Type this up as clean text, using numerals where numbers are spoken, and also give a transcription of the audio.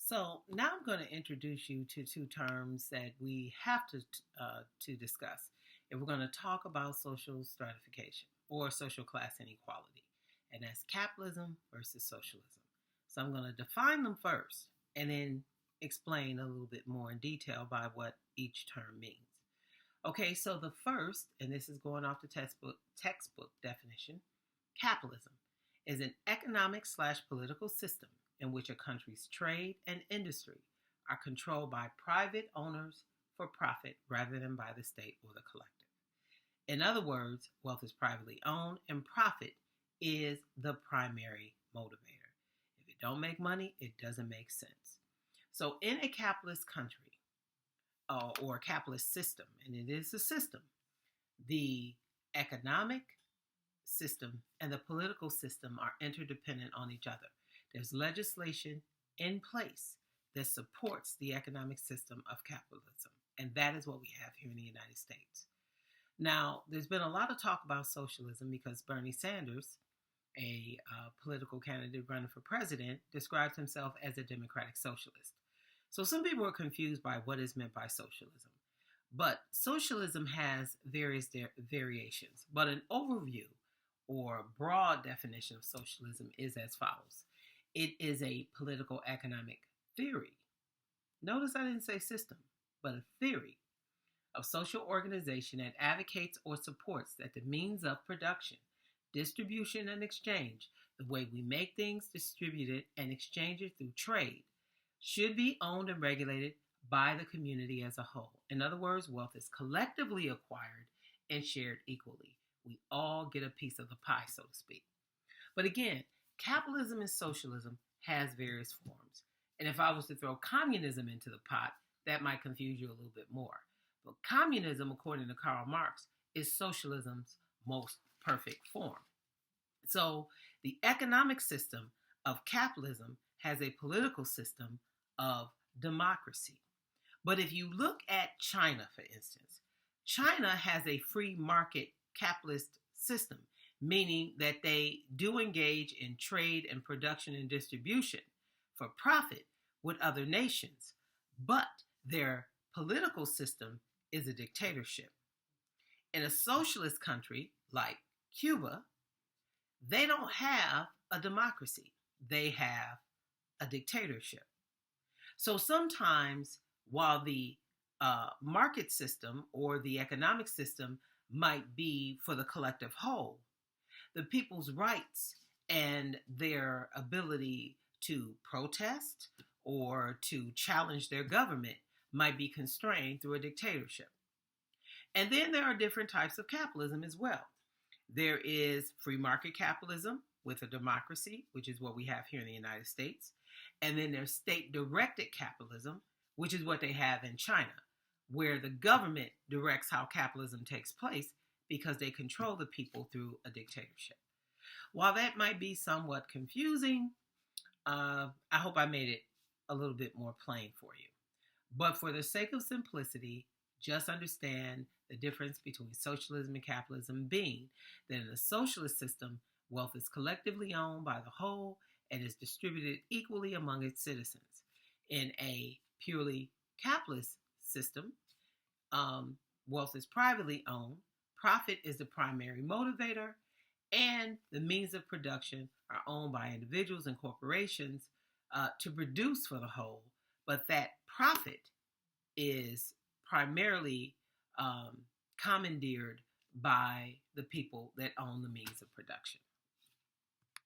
So now I'm going to introduce you to two terms that we have to discuss if we're going to talk about social stratification or social class inequality, and that's capitalism versus socialism. So I'm going to define them first and then explain a little bit more in detail by what each term means. Okay, so the first, and this is going off the textbook definition, capitalism is an economic/political system in which a country's trade and industry are controlled by private owners for profit rather than by the state or the collective. In other words, wealth is privately owned and profit is the primary motivator. If it don't make money, it doesn't make sense. So in a capitalist country or a capitalist system, and it is a system, the economic system and the political system are interdependent on each other. There's legislation in place that supports the economic system of capitalism, and that is what we have here in the United States. Now, there's been a lot of talk about socialism because Bernie Sanders, a political candidate running for president, describes himself as a democratic socialist. So some people are confused by what is meant by socialism. But socialism has various variations, but an overview or broad definition of socialism is as follows. It is a political economic theory. Notice I didn't say system, but a theory of social organization that advocates or supports that the means of production, distribution, and exchange, the way we make things, distribute it, and exchange it through trade, should be owned and regulated by the community as a whole. In other words, wealth is collectively acquired and shared equally. We all get a piece of the pie, so to speak. But again, capitalism and socialism has various forms. And if I was to throw communism into the pot, that might confuse you a little bit more. But communism, according to Karl Marx, is socialism's most perfect form. So the economic system of capitalism has a political system of democracy. But if you look at China, for instance, China has a free market capitalist system, meaning that they do engage in trade and production and distribution for profit with other nations, but their political system is a dictatorship. In a socialist country like Cuba, they don't have a democracy. They have a dictatorship. So sometimes while the market system or the economic system might be for the collective whole, the people's rights and their ability to protest or to challenge their government might be constrained through a dictatorship. And then there are different types of capitalism as well. There is free market capitalism with a democracy, which is what we have here in the United States. And then there's state-directed capitalism, which is what they have in China, where the government directs how capitalism takes place because they control the people through a dictatorship. While that might be somewhat confusing, I hope I made it a little bit more plain for you. But for the sake of simplicity, just understand the difference between socialism and capitalism being that in a socialist system, wealth is collectively owned by the whole and is distributed equally among its citizens. In a purely capitalist system, wealth is privately owned, profit is the primary motivator, and the means of production are owned by individuals and corporations to produce for the whole, but that profit is primarily commandeered by the people that own the means of production.